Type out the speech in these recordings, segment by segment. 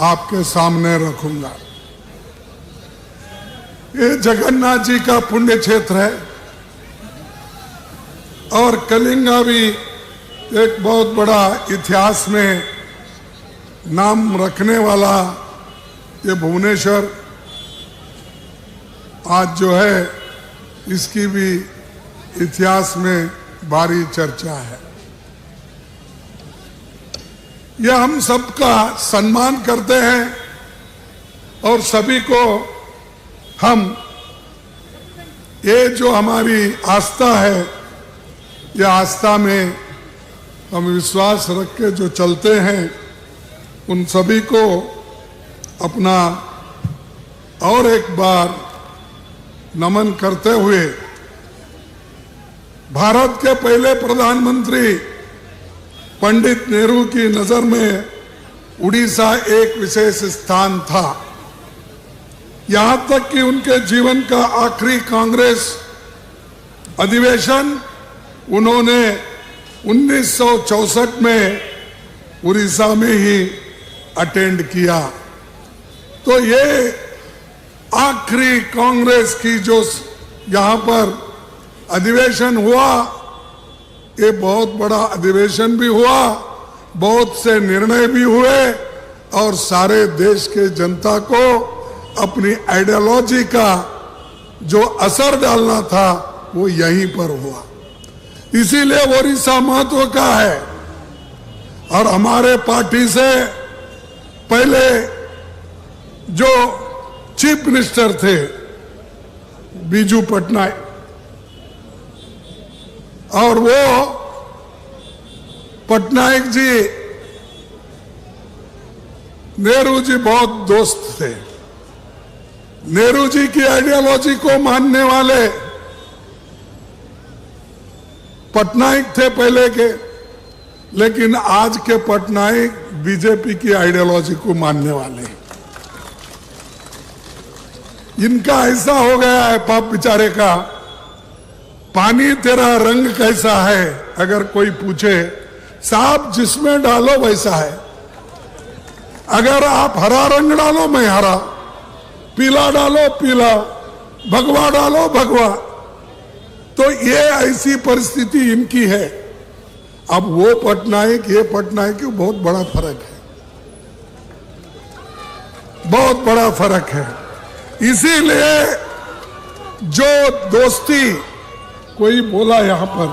आपके सामने रखूंगा। ये जगन्नाथ जी का पुण्य क्षेत्र है और कलिंगा भी एक बहुत बड़ा इतिहास में नाम रखने वाला ये भुवनेश्वर आज जो है इसकी भी इतिहास में भारी चर्चा है। यह हम सबका सम्मान करते हैं और सभी को हम ये जो हमारी आस्था है, यह आस्था में हम विश्वास रख के जो चलते हैं उन सभी को अपना और एक बार नमन करते हुए भारत के पहले प्रधानमंत्री पंडित नेहरू की नजर में उड़ीसा एक विशेष स्थान था। यहां तक कि उनके जीवन का आखिरी कांग्रेस अधिवेशन उन्होंने 1964 में उड़ीसा में ही अटेंड किया। तो ये आखिरी कांग्रेस की जो यहां पर अधिवेशन हुआ, ये बहुत बड़ा अधिवेशन भी हुआ, बहुत से निर्णय भी हुए और सारे देश के जनता को अपनी आइडियोलॉजी का जो असर डालना था वो यहीं पर हुआ। इसीलिए ओडिशा महत्व का है। और हमारे पार्टी से पहले जो चीफ मिनिस्टर थे बीजू पटनायक, और वो पटनायक जी नेहरू जी बहुत दोस्त थे। नेहरू जी की आइडियोलॉजी को मानने वाले पटनायक थे पहले के, लेकिन आज के पटनायक बीजेपी की आइडियोलॉजी को मानने वाले हैं। इनका ऐसा हो गया है पाप बेचारे का, पानी तेरा रंग कैसा है अगर कोई पूछे, साहब जिसमें डालो वैसा है। अगर आप हरा रंग डालो मैं हरा, पीला डालो पीला, भगवा डालो भगवा। तो ये ऐसी परिस्थिति इनकी है। अब वो पटनायक ये पटनायक की बहुत बड़ा फर्क है, बहुत बड़ा फर्क है। इसीलिए जो दोस्ती कोई बोला यहां पर,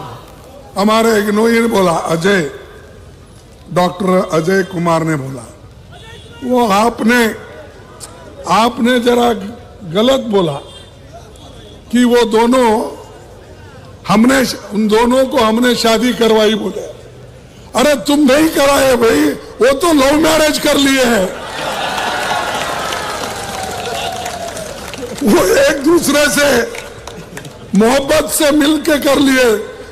हमारे इग्नोई ने बोला, अजय डॉक्टर अजय कुमार ने बोला, वो आपने जरा गलत बोला कि वो दोनों उन दोनों को हमने शादी करवाई बोले। अरे तुम नहीं कराए भाई, वो तो लव मैरिज कर लिए हैं। वो एक दूसरे से मोहब्बत से मिलके कर लिए।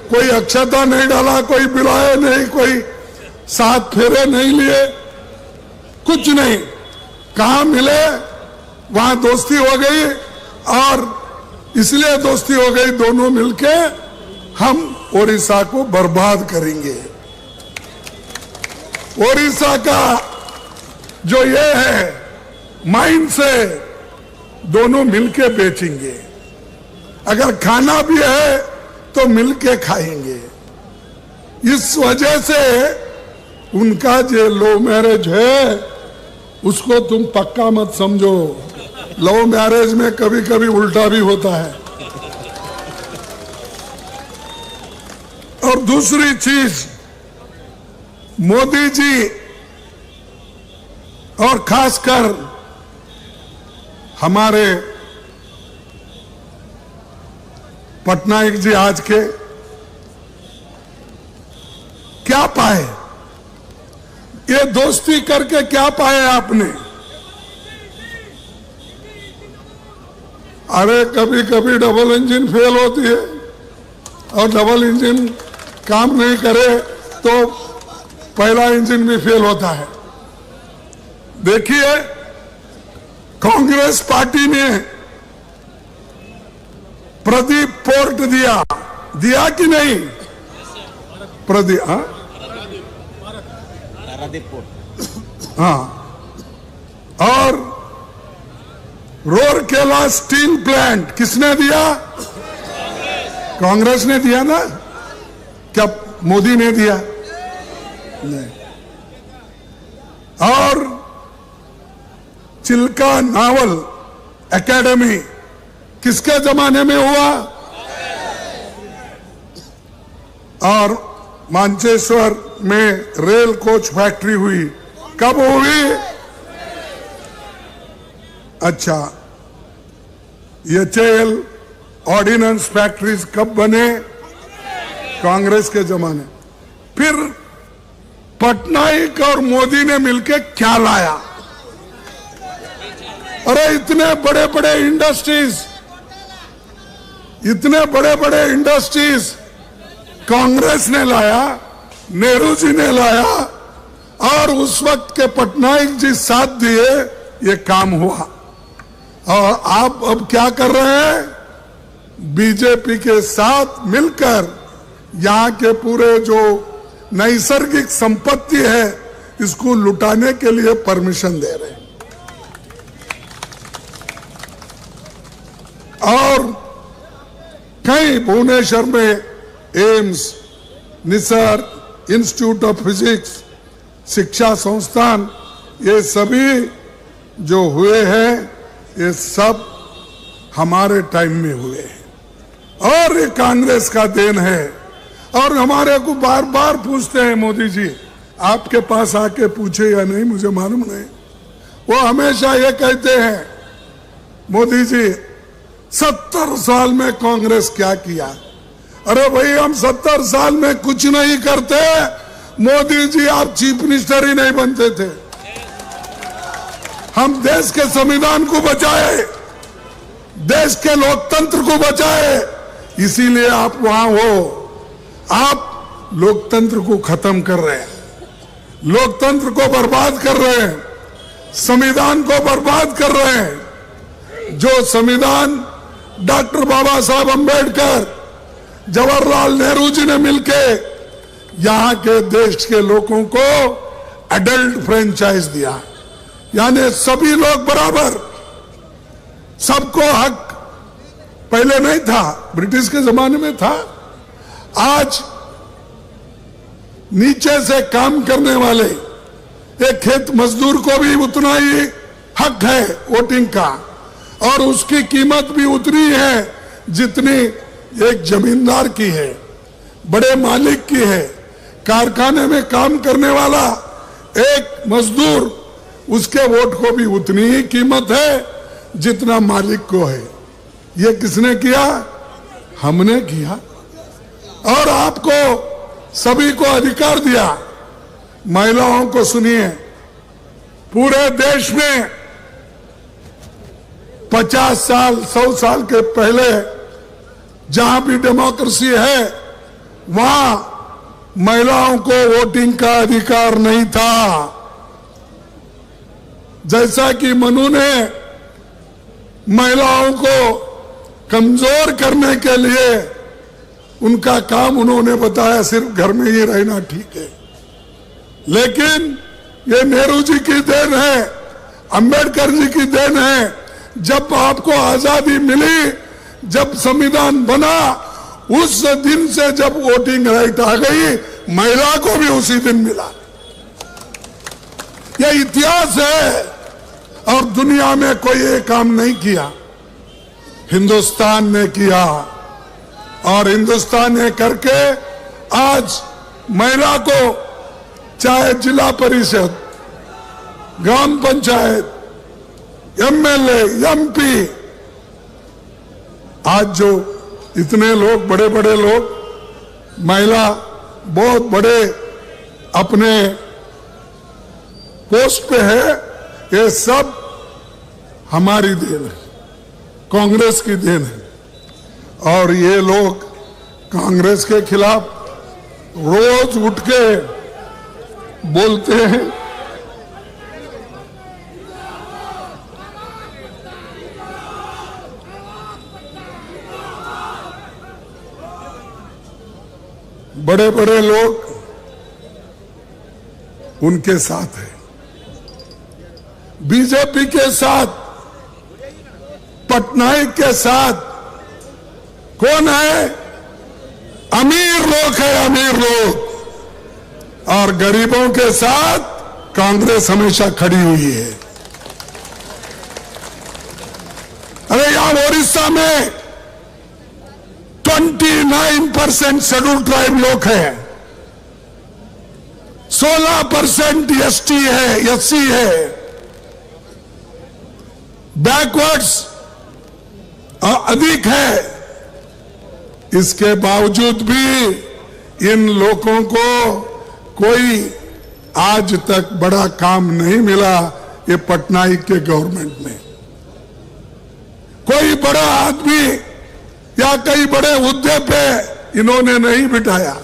कोई अक्षता नहीं डाला, कोई बिलाए नहीं, कोई साथ फेरे नहीं लिए, कुछ नहीं। कहां मिले वहां दोस्ती हो गई, और इसलिए दोस्ती हो गई दोनों मिलके हम ओडिशा को बर्बाद करेंगे। ओडिशा का जो ये है माइंड से दोनों मिलके बेचेंगे। अगर खाना भी है तो मिलके खाएंगे। इस वजह से उनका जो लव मैरिज है उसको तुम पक्का मत समझो। लव मैरिज में कभी कभी उल्टा भी होता है। और दूसरी चीज, मोदी जी और खासकर हमारे पटनायक जी आज के क्या पाए, ये दोस्ती करके क्या पाए आपने? अरे कभी कभी डबल इंजन फेल होती है और डबल इंजन काम नहीं करे तो पहला इंजन भी फेल होता है। देखिए कांग्रेस पार्टी ने प्रदीप पोर्ट दिया कि नहीं? प्रदीप, हाँ, और रोरकेला स्टील प्लांट किसने दिया? कांग्रेस ने दिया ना? क्या मोदी ने दिया? नहीं। और चिल्का नावल एकेडमी किसके जमाने में हुआ? और मानचेश्वर में रेल कोच फैक्ट्री हुई, कब हुई? अच्छा, एचएएल ऑर्डिनेंस फैक्ट्रीज कब बने? कांग्रेस के जमाने। फिर पटनायक और मोदी ने मिलकर क्या लाया? अरे इतने बड़े बड़े इंडस्ट्रीज कांग्रेस ने लाया, नेहरू जी ने लाया, और उस वक्त के पटनायक जी साथ दिए, ये काम हुआ। और आप अब क्या कर रहे हैं? बीजेपी के साथ मिलकर यहां के पूरे जो नैसर्गिक संपत्ति है इसको लुटाने के लिए परमिशन दे रहे हैं। और कई भुवनेश्वर में एम्स, निसर, इंस्टीट्यूट ऑफ फिजिक्स, शिक्षा संस्थान, ये सभी जो हुए हैं ये सब हमारे टाइम में हुए हैं और ये कांग्रेस का देन है। और हमारे को बार बार पूछते हैं मोदी जी, आपके पास आके पूछे या नहीं मुझे मालूम नहीं, वो हमेशा ये कहते हैं मोदी जी 70 साल में कांग्रेस क्या किया? अरे भाई हम 70 साल में कुछ नहीं करते, मोदी जी आप चीफ मिनिस्टर ही नहीं बनते थे। हम देश के संविधान को बचाए, देश के लोकतंत्र को बचाए, इसीलिए आप वहां हो। आप लोकतंत्र को खत्म कर रहे हैं, लोकतंत्र को बर्बाद कर रहे हैं, संविधान को बर्बाद कर रहे हैं। जो संविधान डॉक्टर बाबा साहब अंबेडकर, जवाहरलाल नेहरू जी ने मिलके यहां के देश के लोगों को एडल्ट फ्रेंचाइज दिया, यानी सभी लोग बराबर, सबको हक। पहले नहीं था, ब्रिटिश के जमाने में था। आज नीचे से काम करने वाले एक खेत मजदूर को भी उतना ही हक है वोटिंग का, और उसकी कीमत भी उतनी है जितनी एक जमींदार की है, बड़े मालिक की है। कारखाने में काम करने वाला एक मजदूर, उसके वोट को भी उतनी ही कीमत है जितना मालिक को है। ये किसने किया? हमने किया। और आपको सभी को अधिकार दिया। महिलाओं को सुनिए, पूरे देश में 50 साल 100 साल के पहले जहां भी डेमोक्रेसी है वहां महिलाओं को वोटिंग का अधिकार नहीं था। जैसा कि मनु ने महिलाओं को कमजोर करने के लिए उनका काम उन्होंने बताया सिर्फ घर में ही रहना ठीक है, लेकिन ये नेहरू जी की देन है, अंबेडकर जी की देन है। जब आपको आजादी मिली, जब संविधान बना, उस दिन से जब वोटिंग राइट आ गई, महिला को भी उसी दिन मिला। यह इतिहास है और दुनिया में कोई ये काम नहीं किया, हिंदुस्तान ने किया। और हिंदुस्तान ने करके आज महिला को चाहे जिला परिषद, ग्राम पंचायत, एमएलए, एमपी, आज जो इतने लोग, बड़े बड़े लोग, महिला बहुत बड़े अपने पोस्ट पे है, ये सब हमारी देन है, कांग्रेस की देन है। और ये लोग कांग्रेस के खिलाफ रोज उठ के बोलते हैं। बड़े बड़े लोग उनके साथ हैं। बीजेपी के साथ, पटनायक के साथ कौन है? अमीर लोग है, अमीर लोग। और गरीबों के साथ कांग्रेस हमेशा खड़ी हुई है। अरे यहां उड़ीसा में 29% शेड्यूल ट्राइब लोग हैं, 16% एसटी है, एससी है, बैकवर्ड्स अधिक है। इसके बावजूद भी इन लोगों को कोई आज तक बड़ा काम नहीं मिला। ये पटनायक के गवर्नमेंट में कोई बड़ा आदमी या कई बड़े हुद्दे पे इन्होंने नहीं बिठाया।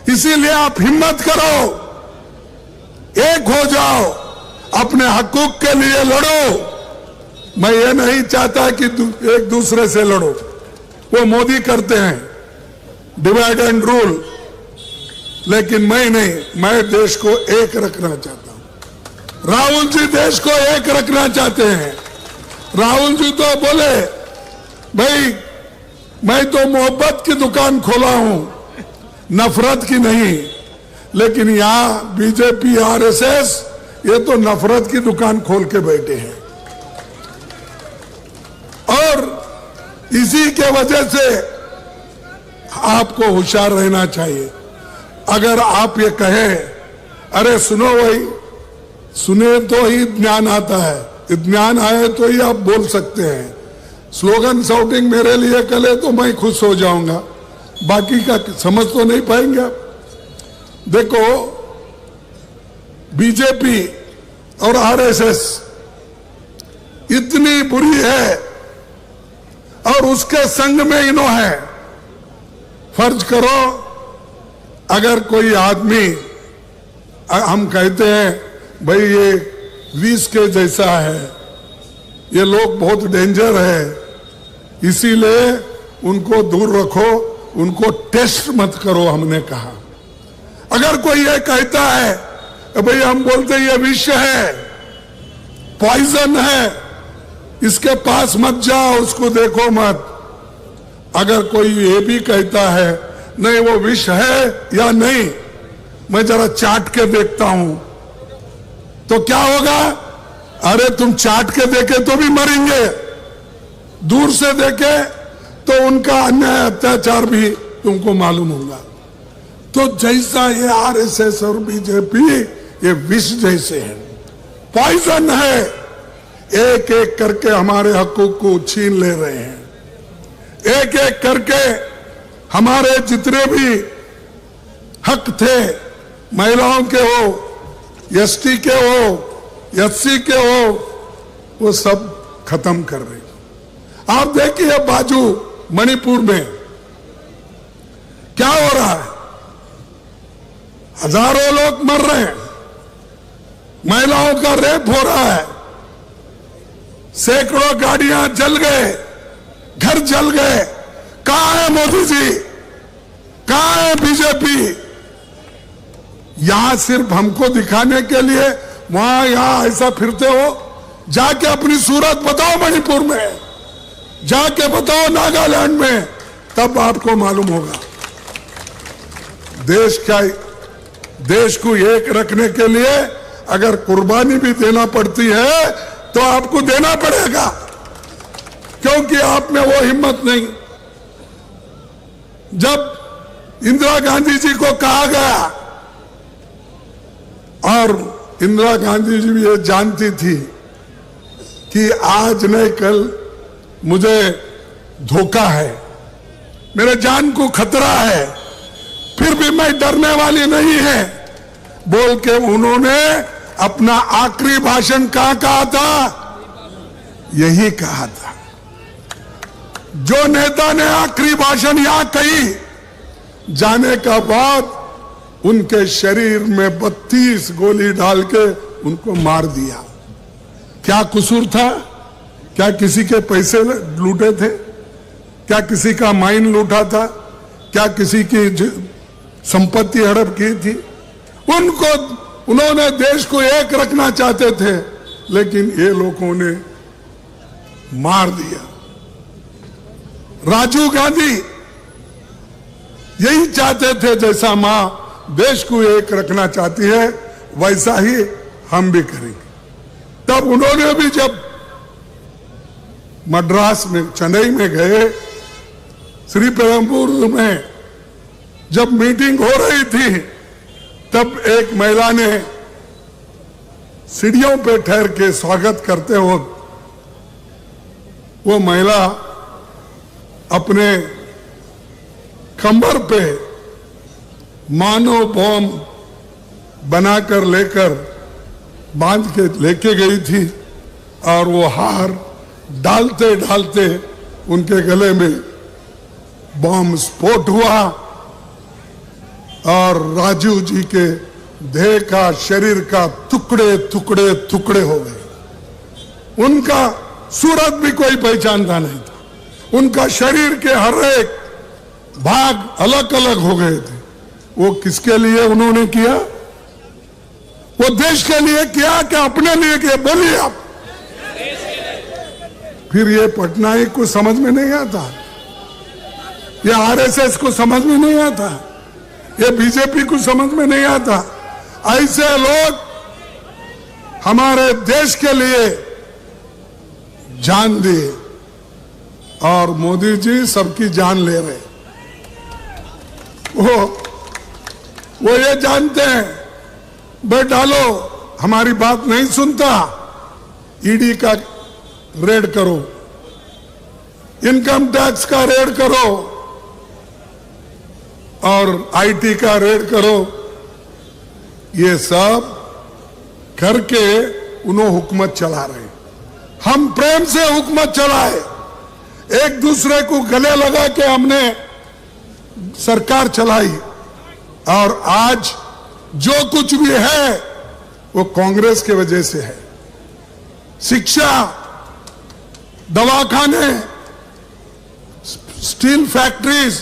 इसीलिए आप हिम्मत करो, एक हो जाओ, अपने हकूक के लिए लड़ो। मैं ये नहीं चाहता कि एक दूसरे से लड़ो, वो मोदी करते हैं डिवाइड एंड रूल, लेकिन मैं नहीं, मैं देश को एक रखना चाहता हूं। राहुल जी देश को एक रखना चाहते हैं। राहुल जी तो बोले भाई मैं तो मोहब्बत की दुकान खोला हूं, नफरत की नहीं। लेकिन यहां बीजेपी आरएसएस ये तो नफरत की दुकान खोल के बैठे हैं। और इसी के वजह से आपको होशियार रहना चाहिए। अगर आप ये कहें अरे सुनो भाई, सुने तो ही ज्ञान आता है, ज्ञान आए तो ही आप बोल सकते हैं। स्लोगन शाउटिंग मेरे लिए कले तो मैं खुश हो जाऊंगा, बाकी का समझ तो नहीं पाएंगे आप। देखो बीजेपी और आरएसएस इतनी बुरी है और उसके संग में इन्हों है। फर्ज करो अगर कोई आदमी, हम कहते हैं भाई ये विष के जैसा है, ये लोग बहुत डेंजर है, इसीलिए उनको दूर रखो, उनको टेस्ट मत करो। हमने कहा अगर कोई ये कहता है भाई हम बोलते ये विष है, पॉइजन है, इसके पास मत जाओ, उसको देखो मत। अगर कोई ये भी कहता है नहीं वो विष है या नहीं, मैं जरा चाट के देखता हूं, तो क्या होगा? अरे तुम चाट के देखे तो भी मरेंगे, दूर से देखे तो उनका अन्याय अत्याचार भी तुमको मालूम होगा। तो जैसा ये आरएसएस और बीजेपी ये विष जैसे है, पॉइजन है, एक एक करके हमारे हकूक को छीन ले रहे हैं। एक एक करके हमारे जितने भी हक थे, महिलाओं के हो, एसटी के हो, एससी के हो, वो सब खत्म कर रहे हैं। आप देखिए बाजू मणिपुर में क्या हो रहा है, हजारों लोग मर रहे हैं, महिलाओं का रेप हो रहा है, सैकड़ों गाड़ियां जल गए, घर जल गए। कहां है मोदी जी, कहां है बीजेपी? यहां सिर्फ हमको दिखाने के लिए वहां यहां ऐसा फिरते हो। जाके अपनी सूरत बताओ मणिपुर में, जाके बताओ नागालैंड में, तब आपको मालूम होगा। देश को एक रखने के लिए अगर कुर्बानी भी देना पड़ती है तो आपको देना पड़ेगा, क्योंकि आप में वो हिम्मत नहीं। जब इंदिरा गांधी जी को कहा गया, और इंदिरा गांधी जी भी ये जानती थी कि आज नहीं कल मुझे धोखा है, मेरे जान को खतरा है, फिर भी मैं डरने वाली नहीं है, बोल के उन्होंने अपना आखिरी भाषण कहां कहा था? यही कहा था। जो नेता ने आखिरी भाषण यहां कही, जाने का बाद उनके शरीर में 32 गोली डाल के उनको मार दिया। क्या कसूर था? क्या किसी के पैसे लूटे थे? क्या किसी का माइन लूटा था? क्या किसी की संपत्ति हड़प की थी? उन्होंने देश को एक रखना चाहते थे, लेकिन ये लोगों ने मार दिया। राजीव गांधी यही चाहते थे, जैसा मां देश को एक रखना चाहती है वैसा ही हम भी करेंगे। तब उन्होंने भी जब मद्रास में, चेन्नई में गए, श्रीपेरुम्बदूर में जब मीटिंग हो रही थी, तब एक महिला ने सीढ़ियों पे ठहर के स्वागत करते वक्त वो महिला अपने कमर पे मानो बम बनाकर लेकर बांध के लेके गई थी और वो हार डालते डालते उनके गले में बम स्फोट हुआ और राजीव जी के देह का, शरीर का टुकड़े टुकड़े टुकड़े हो गए। उनका सूरत भी कोई पहचानता नहीं था, उनका शरीर के हर एक भाग अलग अलग हो गए थे। वो किसके लिए उन्होंने किया? वो देश के लिए किया कि अपने लिए किया? बोलिए आप। फिर ये पटनायक को समझ में नहीं आता, ये आरएसएस को समझ में नहीं आता, ये बीजेपी को समझ में नहीं आता। ऐसे लोग हमारे देश के लिए जान दिए और मोदी जी सबकी जान ले रहे। वो ये जानते हैं, बेट डालो, हमारी बात नहीं सुनता, ईडी का रेड करो, इनकम टैक्स का रेड करो और आईटी का रेड करो। ये सब करके उन्होंने हुकूमत चला रहे। हम प्रेम से हुकूमत चलाए, एक दूसरे को गले लगा के हमने सरकार चलाई और आज जो कुछ भी है वो कांग्रेस के वजह से है। शिक्षा, दवाखाने, स्टील फैक्ट्रीज,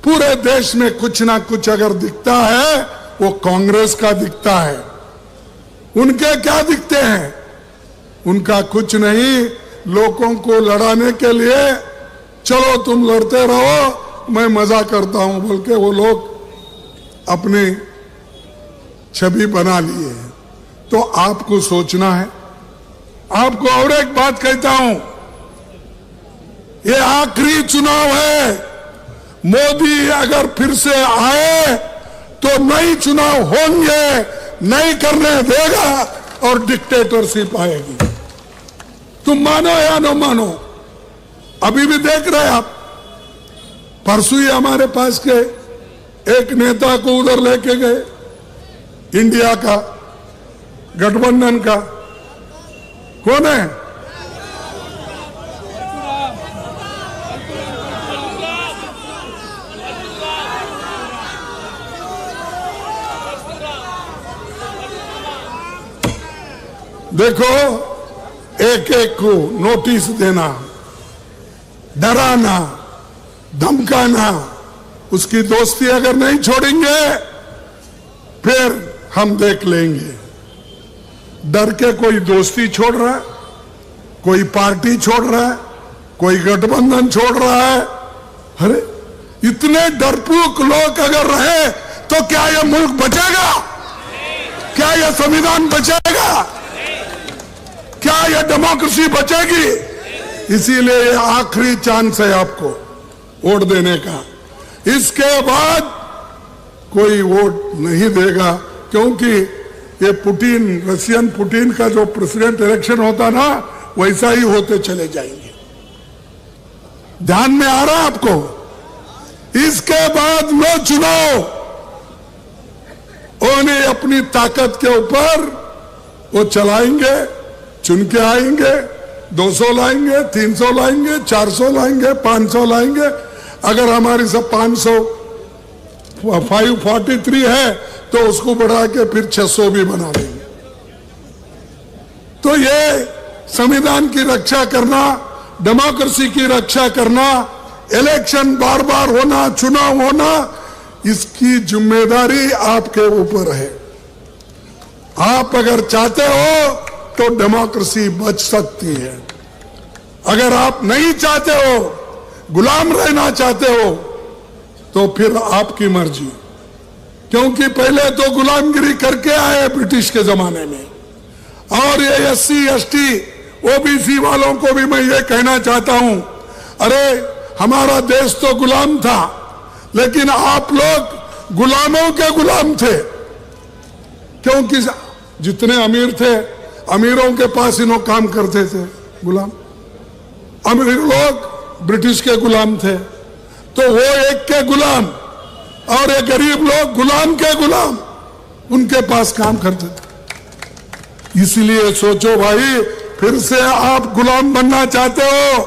पूरे देश में कुछ ना कुछ अगर दिखता है वो कांग्रेस का दिखता है। उनके क्या दिखते हैं? उनका कुछ नहीं। लोगों को लड़ाने के लिए चलो तुम लड़ते रहो, मैं मजा करता हूं बोल के वो लोग अपनी छवि बना लिए। तो आपको सोचना है। आपको और एक बात कहता हूं, ये आखिरी चुनाव है। मोदी अगर फिर से आए तो नई चुनाव होंगे, नहीं करने देगा और डिक्टेटरशिप आएगी। तुम मानो या न मानो, अभी भी देख रहे आप, परसों ही हमारे पास के एक नेता को उधर लेके गए, इंडिया का, गठबंधन का। कौन है? देखो, एक एक को नोटिस देना, डराना, धमकाना, उसकी दोस्ती अगर नहीं छोड़ेंगे फिर हम देख लेंगे। डर के कोई दोस्ती छोड़ रहा है, कोई पार्टी छोड़ रहा है, कोई गठबंधन छोड़ रहा है। अरे इतने डरपोक लोग अगर रहे तो क्या यह मुल्क बचेगा? क्या यह संविधान बचेगा? क्या यह डेमोक्रेसी बचेगी? इसीलिए ये आखिरी चांस है आपको वोट देने का। इसके बाद कोई वोट नहीं देगा, क्योंकि ये पुतिन, रशियन पुतिन का जो प्रेसिडेंट इलेक्शन होता ना, वैसा ही होते चले जाएंगे। ध्यान में आ रहा है आपको? इसके बाद नो चुनाव, उन्हें अपनी ताकत के ऊपर वो चलाएंगे, चुन के आएंगे, 200 लाएंगे, 300 लाएंगे, 400 लाएंगे, 500 लाएंगे। अगर हमारी सब 543 है तो उसको बढ़ा के फिर 600 भी बना देंगे। तो ये संविधान की रक्षा करना, डेमोक्रेसी की रक्षा करना, इलेक्शन बार बार होना, चुनाव होना, इसकी जिम्मेदारी आपके ऊपर है। आप अगर चाहते हो तो डेमोक्रेसी बच सकती है। अगर आप नहीं चाहते हो, गुलाम रहना चाहते हो, तो फिर आपकी मर्जी, क्योंकि पहले तो गुलामगिरी करके आए ब्रिटिश के जमाने में। और ये SC ST OBC वालों को भी मैं ये कहना चाहता हूं, अरे हमारा देश तो गुलाम था, लेकिन आप लोग गुलामों के गुलाम थे, क्योंकि जितने अमीर थे, अमीरों के पास इन्हों काम करते थे गुलाम। अमीर लोग ब्रिटिश के गुलाम थे, तो वो एक के गुलाम, और ये गरीब लोग गुलाम के गुलाम उनके पास काम करते थे। इसलिए सोचो भाई, फिर से आप गुलाम बनना चाहते हो,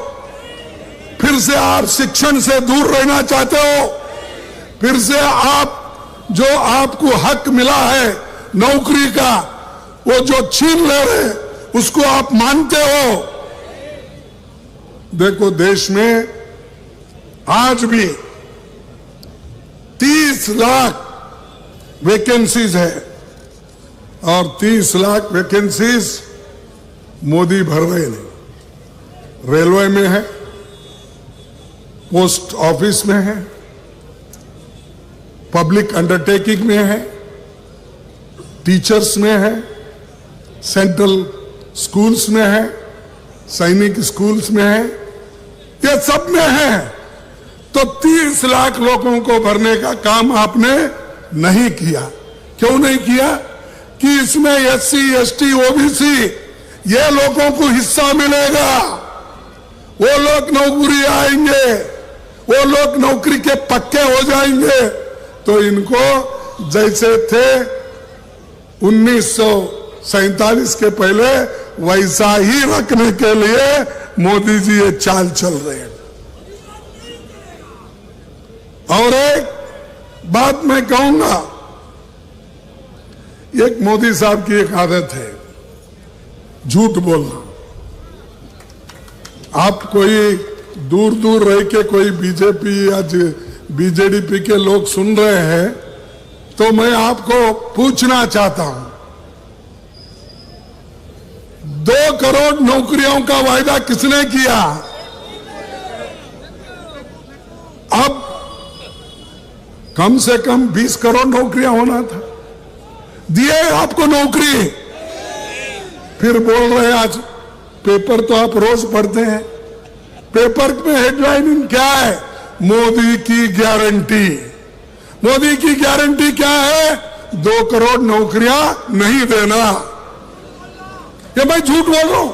फिर से आप शिक्षण से दूर रहना चाहते हो, फिर से आप जो आपको हक मिला है नौकरी का, वो जो छीन ले रहे उसको आप मानते हो। देखो, देश में आज भी 30 लाख वैकेंसीज है, और 30 लाख वैकेंसीज मोदी भर रहे नहीं। रेलवे में है, पोस्ट ऑफिस में है, पब्लिक अंडरटेकिंग में है, टीचर्स में है, सेंट्रल स्कूल्स में है, सैनिक स्कूल्स में है, ये सब में है। तो 30 लाख लोगों को भरने का काम आपने नहीं किया। क्यों नहीं किया? कि इसमें SC ST OBC ये लोगों को हिस्सा मिलेगा, वो लोग नौकरी आएंगे, वो लोग नौकरी के पक्के हो जाएंगे। तो इनको जैसे थे 1947 के पहले, वैसा ही रखने के लिए मोदी जी ये चाल चल रहे हैं। और एक बात मैं कहूंगा, एक मोदी साहब की एक आदत है, झूठ बोलना। आप कोई दूर दूर रह के कोई बीजेपी या BJP के लोग सुन रहे हैं, तो मैं आपको पूछना चाहता हूं, 2 करोड़ नौकरियों का वायदा किसने किया? अब कम से कम 20 करोड़ नौकरियां होना था, दिए आपको नौकरी। फिर बोल रहे, आज पेपर तो आप रोज पढ़ते हैं, पेपर में हेडलाइन क्या है? मोदी की गारंटी। मोदी की गारंटी क्या है? 2 करोड़ नौकरियां नहीं देना। ये मैं झूठ बोल रहा हूं?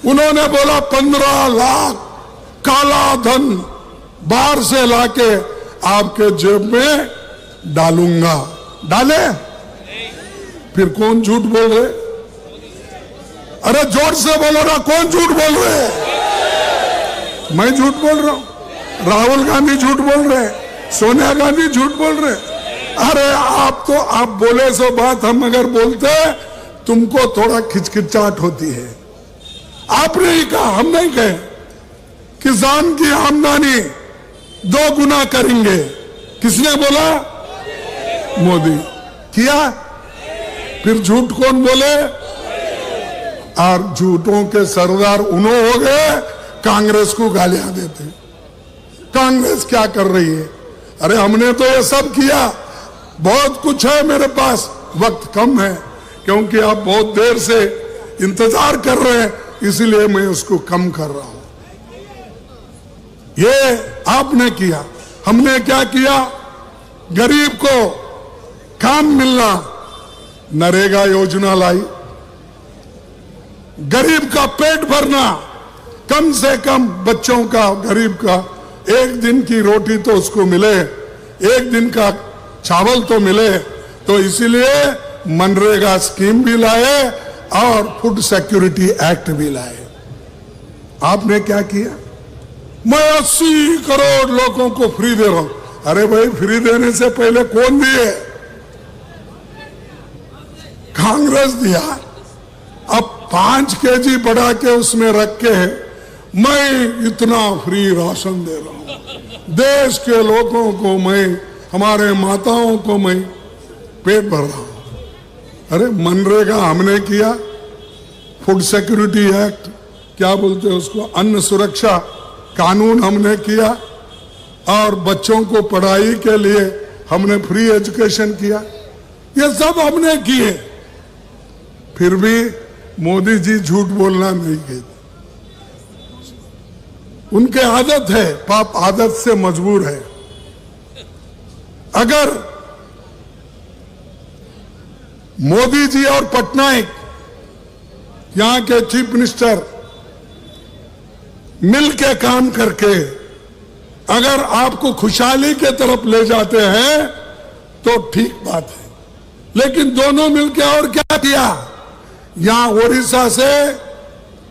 उन्होंने बोला 15 लाख काला धन बाहर से लाके आपके जेब में डालूंगा। डाले? फिर कौन झूठ बोल रहे? अरे जोर से बोलो ना, कौन झूठ बोल रहे? मैं झूठ बोल रहा हूं, राहुल गांधी झूठ बोल रहे, सोनिया गांधी झूठ बोल रहे। अरे आप तो, आप बोले सो बात, हम अगर बोलते तुमको थोड़ा खिचखिचाहट होती है। आपने ही कहा, हम नहीं कहे। किसान की आमदनी 2 गुना करेंगे, किसने बोला? मोदी। किया? फिर झूठ कौन बोले? और झूठों के सरदार उन्होंने हो गए, कांग्रेस को गालियां देते। कांग्रेस क्या कर रही है? अरे हमने तो ये सब किया, बहुत कुछ है मेरे पास, वक्त कम है, क्योंकि आप बहुत देर से इंतजार कर रहे हैं, इसलिए मैं उसको कम कर रहा हूं। ये आपने किया। हमने क्या किया? गरीब को काम मिलना, नरेगा योजना लाई, गरीब का पेट भरना, कम से कम बच्चों का, गरीब का 1 दिन की रोटी तो उसको मिले, 1 दिन का चावल तो मिले। तो इसीलिए मनरेगा स्कीम भी लाए और फूड सिक्योरिटी एक्ट भी लाए। आपने क्या किया? मैं 80 करोड़ लोगों को फ्री दे रहा हूं। अरे भाई, फ्री देने से पहले कौन दिए? कांग्रेस दिया। अब 5 kg बढ़ा के उसमें रख के मैं इतना फ्री राशन दे रहा हूं, देश के लोगों को मैं, हमारे माताओं को मैं पेट भर रहा हूं। अरे मनरेगा हमने किया, फूड सिक्योरिटी एक्ट क्या बोलते हैं उसको, अन्न सुरक्षा कानून हमने किया, और बच्चों को पढ़ाई के लिए हमने फ्री एजुकेशन किया, ये सब हमने किए। फिर भी मोदी जी झूठ बोलना नहीं गए। उनके आदत है, पाप आदत से मजबूर है। अगर मोदी जी और पटनायक यहां के चीफ मिनिस्टर मिल के काम करके अगर आपको खुशहाली के तरफ ले जाते हैं तो ठीक बात है, लेकिन दोनों मिलके और क्या किया? यहां ओडिशा से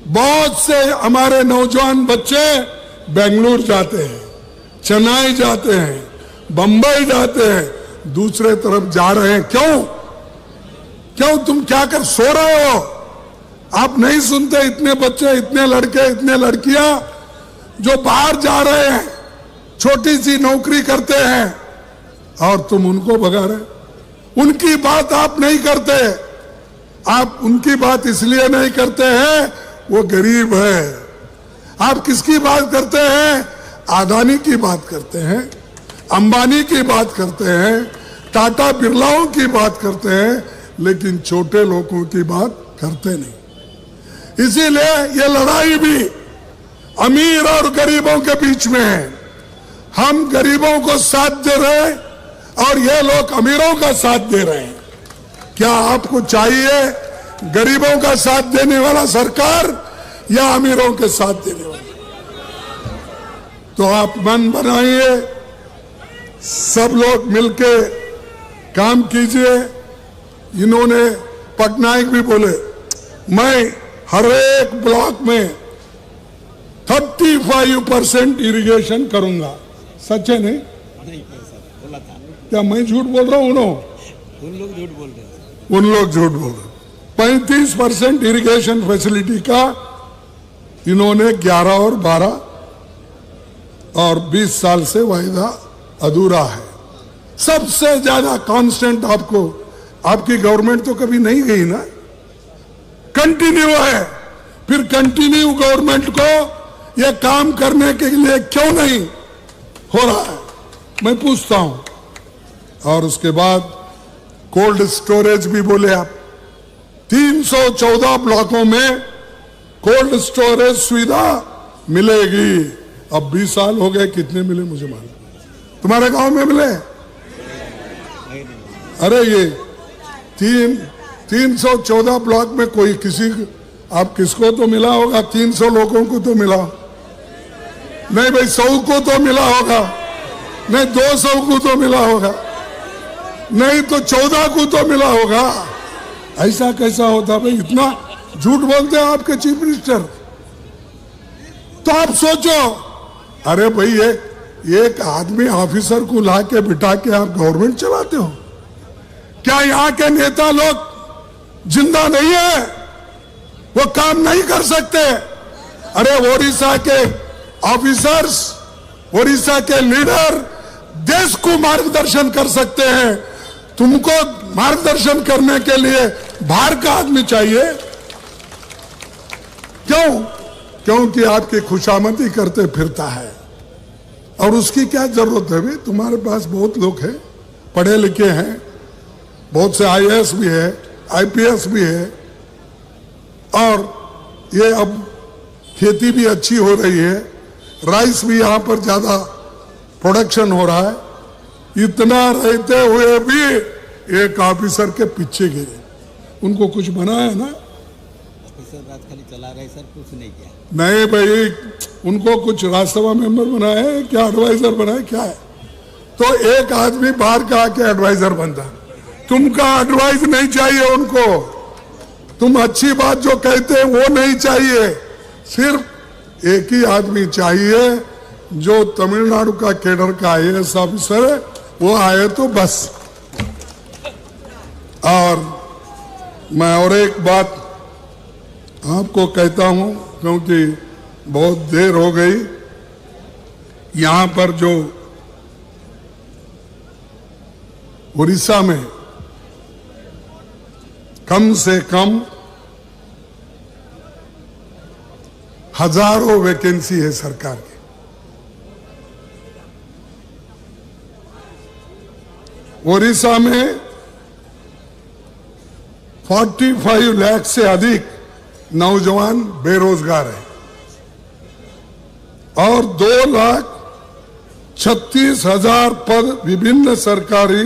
बहुत से हमारे नौजवान बच्चे बेंगलुरु जाते हैं, चेन्नई जाते हैं, बंबई जाते हैं, दूसरे तरफ जा रहे हैं। क्यों? क्यों? तुम क्या कर सो रहे हो? आप नहीं सुनते? इतने बच्चे, इतने लड़के, इतने लड़कियां जो बाहर जा रहे हैं, छोटी सी नौकरी करते हैं, और तुम उनको भगा रहे। उनकी बात आप नहीं करते। आप उनकी बात इसलिए नहीं करते हैं, वो गरीब है। आप किसकी बात करते हैं? अदानी की बात करते हैं, अंबानी की बात करते हैं, टाटा बिरलाओं की बात करते हैं, लेकिन छोटे लोगों की बात करते नहीं। इसीलिए ये लड़ाई भी अमीर और गरीबों के बीच में है। हम गरीबों को साथ दे रहे हैं और ये लोग अमीरों का साथ दे रहे हैं। क्या आपको चाहिए गरीबों का साथ देने वाला सरकार या अमीरों के साथ देने वाला? तो आप मन बनाइए, सब लोग मिलके काम कीजिए। इन्होंने पटनायक भी बोले, मैं हर एक ब्लॉक में 35% इरिगेशन करूंगा। सच है नहीं? बोला था। क्या मैं झूठ बोल रहा हूं? उन लोग झूठ बोल रहे हैं। उन लोग झूठ बोल रहे। 35% इरिगेशन फैसिलिटी का इन्होंने 11 और 12 और 20 साल से वायदा अधूरा है। सबसे ज्यादा कांस्टेंट आपको, आपकी गवर्नमेंट तो कभी नहीं गई ना, कंटिन्यू है। फिर कंटिन्यू गवर्नमेंट को यह काम करने के लिए क्यों नहीं हो रहा है, मैं पूछता हूं। और उसके बाद कोल्ड स्टोरेज भी बोले आप। 314 ब्लॉकों में कोल्ड स्टोरेज सुविधा मिलेगी। अब 20 साल हो गए, कितने मिले मुझे मालूम? तुम्हारे गांव में मिले? अरे ये 314 ब्लॉक में कोई किसी, आप किसको तो मिला होगा? 300 लोगों को तो मिला नहीं भाई, 100 को तो मिला होगा नहीं, 200 को तो मिला होगा नहीं, तो 14 को तो मिला होगा। ऐसा कैसा होता भाई? इतना झूठ बोलते हैं आपके चीफ मिनिस्टर। तो आप सोचो, अरे भाई एक आदमी ऑफिसर को ला के बिठा के आप गवर्नमेंट चलाते हो? क्या यहाँ के नेता लोग जिंदा नहीं है? वो काम नहीं कर सकते? अरे ओडिशा के ऑफिसर्स, ओडिशा के लीडर देश को मार्गदर्शन कर सकते हैं। तुमको मार्गदर्शन करने के लिए बाहर का आदमी चाहिए। क्यों? क्योंकि आपकी खुशामदी करते फिरता है। और उसकी क्या जरूरत है भाई? तुम्हारे पास बहुत लोग हैं, पढ़े लिखे हैं, बहुत से IAS भी है, IPS भी है, और ये अब खेती भी अच्छी हो रही है, राइस भी यहां पर ज्यादा प्रोडक्शन हो रहा है। इतना रहते हुए भी एक ऑफिसर के पीछे गिरे। उनको कुछ बना है ना? ऑफिसर रात खाली चला रहे सर, कुछ नहीं किया। नहीं भाई, उनको कुछ राज्यसभा मेंबर बनाया है क्या, एडवाइजर बनाया क्या है? तो एक आदमी बाहर का आके एडवाइजर बनता। तुमका एडवाइस नहीं चाहिए उनको। तुम अच्छी बात जो कहते हैं वो नहीं चाहिए। सिर्फ एक ही आदमी चाहिए जो तमिलनाडु का केडर का IAS ऑफिसर है, वो आए तो बस। और मैं और एक बात आपको कहता हूं, क्योंकि बहुत देर हो गई। यहां पर जो उड़ीसा में कम से कम हजारों वैकेंसी है सरकार की। ओडिशा में 45 लाख से अधिक नौजवान बेरोजगार हैं और 2,36,000 पद विभिन्न सरकारी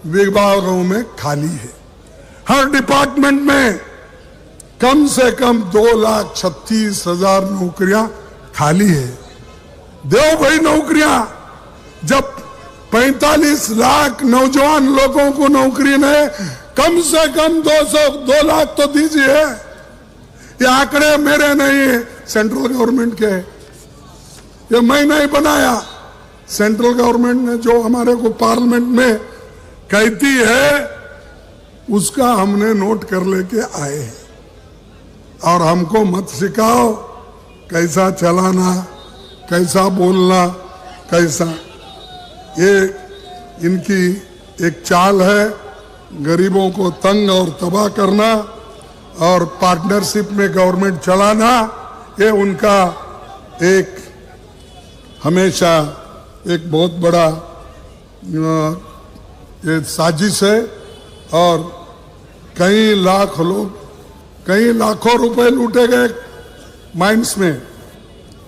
विभागों में खाली है। हर डिपार्टमेंट में कम से कम 2,36,000 नौकरियां खाली है। दो भाई नौकरियां, जब 45 लाख नौजवान लोगों को नौकरी नहीं, कम से कम 2 लाख तो दीजिए। ये आंकड़े मेरे नहीं है, सेंट्रल गवर्नमेंट के, ये मैं नहीं बनाया। सेंट्रल गवर्नमेंट ने जो हमारे को पार्लियामेंट में कहती है उसका हमने नोट कर लेके आए हैं। और हमको मत सिखाओ कैसा चलाना, कैसा बोलना, कैसा। ये इनकी एक चाल है, गरीबों को तंग और तबाह करना और पार्टनरशिप में गवर्नमेंट चलाना। ये उनका एक हमेशा एक बहुत बड़ा ये साजिश है। और कई लाखों रुपए लूटे गए माइंस में,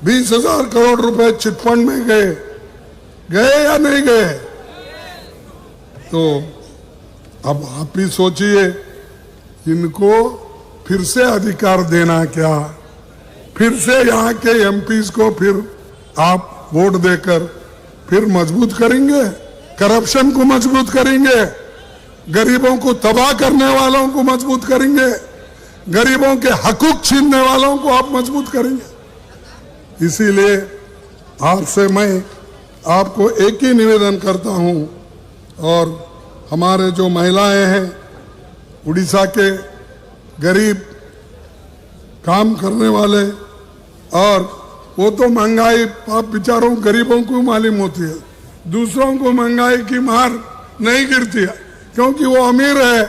20,000 करोड़ रुपए चिटफंड में गए या नहीं गए? तो अब आप ही सोचिए, इनको फिर से अधिकार देना क्या? फिर से यहाँ के एमपीज को फिर आप वोट देकर फिर मजबूत करेंगे, करप्शन को मजबूत करेंगे, गरीबों को तबाह करने वालों को मजबूत करेंगे, गरीबों के हकूक छीनने वालों को आप मजबूत करेंगे। इसीलिए आपसे मैं आपको एक ही निवेदन करता हूं, और हमारे जो महिलाएं हैं, उड़ीसा के गरीब काम करने वाले, और वो तो महंगाई आप बेचारों गरीबों को मालूम होती है, दूसरों को महंगाई की मार नहीं गिरती है, क्योंकि वो अमीर है,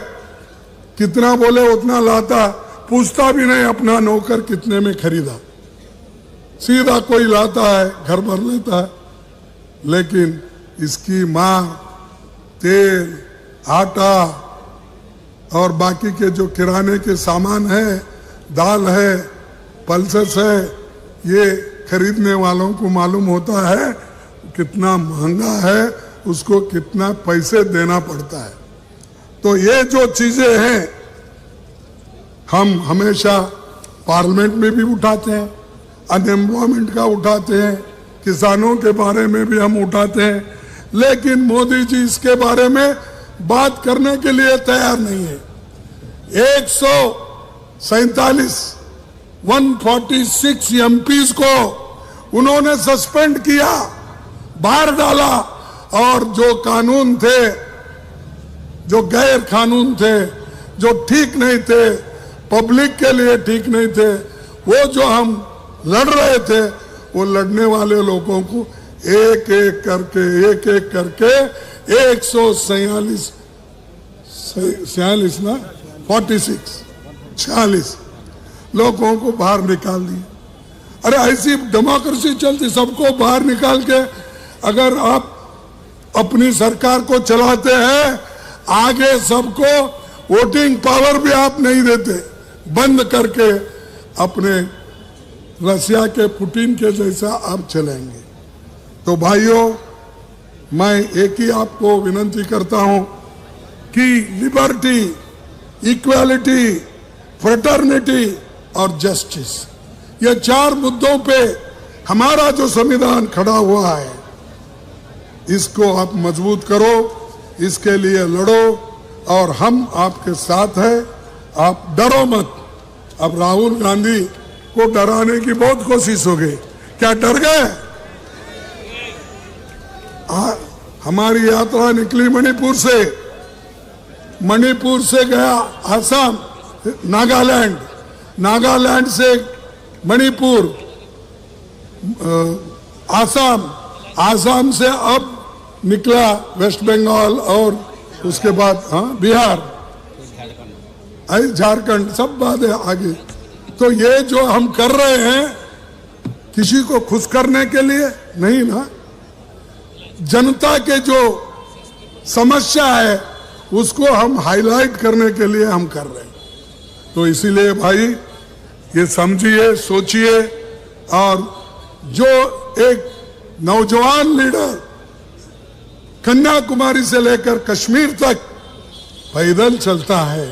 कितना बोले उतना लाता, पूछता भी नहीं अपना नौकर कितने में खरीदा, सीधा कोई लाता है, घर भर लेता है। लेकिन इसकी मार तेल, आटा और बाकी के जो किराने के सामान है, दाल है, पल्सेस है, ये खरीदने वालों को मालूम होता है कितना महंगा है, उसको कितना पैसे देना पड़ता है। तो ये जो चीजें हैं हम हमेशा पार्लियामेंट में भी उठाते हैं, अनएम्प्लॉयमेंट का उठाते हैं, किसानों के बारे में भी हम उठाते हैं, लेकिन मोदी जी इसके बारे में बात करने के लिए तैयार नहीं है। 146 एमपीज को उन्होंने सस्पेंड किया, बाहर डाला, और जो कानून थे, जो गैर कानून थे, जो ठीक नहीं थे, पब्लिक के लिए ठीक नहीं थे, वो जो हम लड़ रहे थे, वो लड़ने वाले लोगों को एक एक करके 46 लोगों को बाहर निकाल दिया। अरे ऐसी डेमोक्रेसी चलती, सबको बाहर निकाल के अगर आप अपनी सरकार को चलाते हैं, आगे सबको वोटिंग पावर भी आप नहीं देते, बंद करके अपने रशिया के पुतिन के जैसा आप चलेंगे। तो भाइयों, मैं एक ही आपको विनती करता हूं कि लिबर्टी, इक्वालिटी, फ्रेटर्निटी और जस्टिस, ये 4 मुद्दों पे हमारा जो संविधान खड़ा हुआ है, इसको आप मजबूत करो, इसके लिए लड़ो, और हम आपके साथ हैं। आप डरो मत। अब राहुल गांधी को डराने की बहुत कोशिश हो गई, क्या डर गए? हमारी यात्रा निकली मणिपुर से गया असम, नागालैंड से मणिपुर, आसाम से अब निकला वेस्ट बंगाल, और उसके बाद बिहार, झारखंड सब बात है आगे। तो ये जो हम कर रहे हैं किसी को खुश करने के लिए नहीं ना, जनता के जो समस्या है उसको हम हाईलाइट करने के लिए हम कर रहे हैं। तो इसीलिए भाई ये समझिए, सोचिए, और जो एक नौजवान लीडर कन्याकुमारी से लेकर कश्मीर तक पैदल चलता है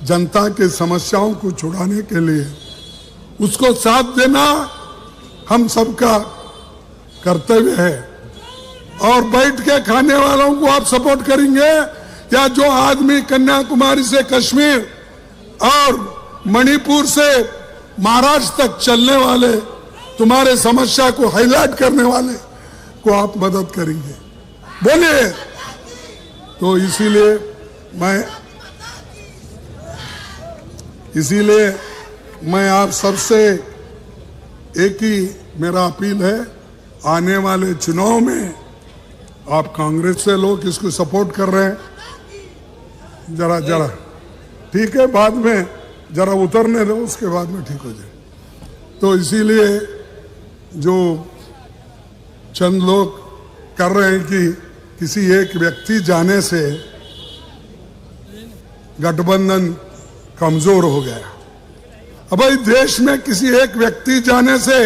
जनता के समस्याओं को छुड़ाने के लिए, उसको साथ देना हम सबका कर्तव्य है। और बैठ के खाने वालों को आप सपोर्ट करेंगे, या जो आदमी कन्याकुमारी से कश्मीर और मणिपुर से महाराष्ट्र तक चलने वाले, तुम्हारे समस्या को हाईलाइट करने वाले को आप मदद करेंगे? बोलिए। तो इसीलिए मैं आप सबसे एक ही मेरा अपील है, आने वाले चुनाव में आप कांग्रेस से लोग इसको सपोर्ट कर रहे हैं, जरा ठीक है, बाद में जरा उतरने दो, उसके बाद में ठीक हो जाए। तो इसीलिए जो चंद लोग कर रहे हैं कि किसी एक व्यक्ति जाने से गठबंधन कमजोर हो गया। अब भाई देश में किसी एक व्यक्ति जाने से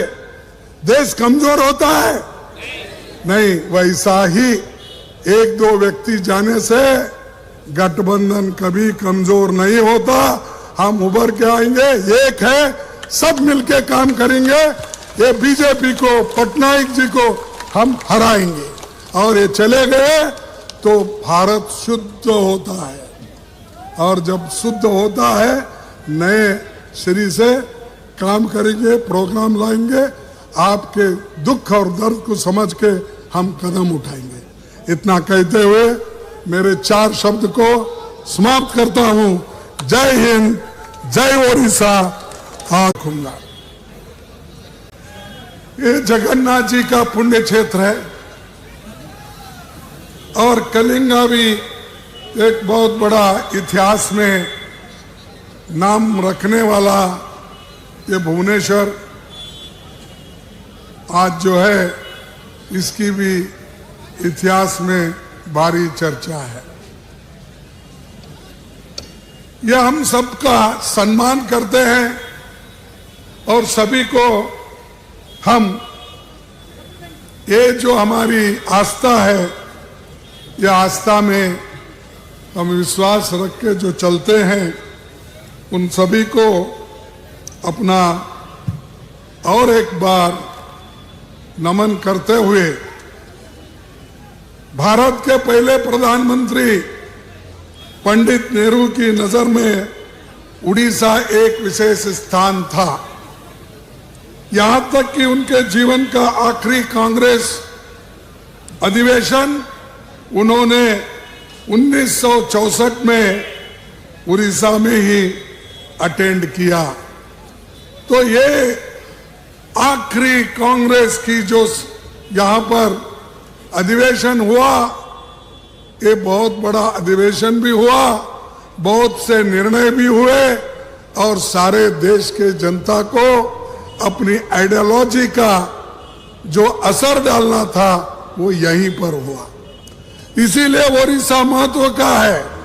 देश कमजोर होता है? नहीं, वैसा ही एक दो व्यक्ति जाने से गठबंधन कभी कमजोर नहीं होता। हम उभर के आएंगे, एक है, सब मिलके काम करेंगे, ये बीजेपी को, पटनायक जी को हम हराएंगे। और ये चले गए तो भारत शुद्ध होता है, और जब शुद्ध होता है नए सिरे से काम करेंगे, प्रोग्राम लाएंगे, आपके दुख और दर्द को समझ के हम कदम उठाएंगे। इतना कहते हुए मेरे 4 शब्द को समाप्त करता हूं। जय हिंद, जय ओडिशा, आखूंगा। ये जगन्नाथ जी का पुण्य क्षेत्र है और कलिंगा भी एक बहुत बड़ा इतिहास में नाम रखने वाला ये भुवनेश्वर आज जो है इसकी भी इतिहास में भारी चर्चा है। यह हम सबका सम्मान करते हैं और सभी को हम ये जो हमारी आस्था है, यह आस्था में हम विश्वास रख के जो चलते हैं उन सभी को अपना और एक बार नमन करते हुए भारत के पहले प्रधानमंत्री पंडित नेहरू की नजर में उड़ीसा एक विशेष स्थान था। यहां तक कि उनके जीवन का आखिरी कांग्रेस अधिवेशन उन्होंने 1964 में उड़ीसा में ही अटेंड किया। तो ये आखिरी कांग्रेस की जो यहां पर अधिवेशन हुआ, ये बहुत बड़ा अधिवेशन भी हुआ, बहुत से निर्णय भी हुए और सारे देश के जनता को अपनी आइडियोलॉजी का जो असर डालना था वो यहीं पर हुआ। इसीलिए ओडिशा महत्व का है।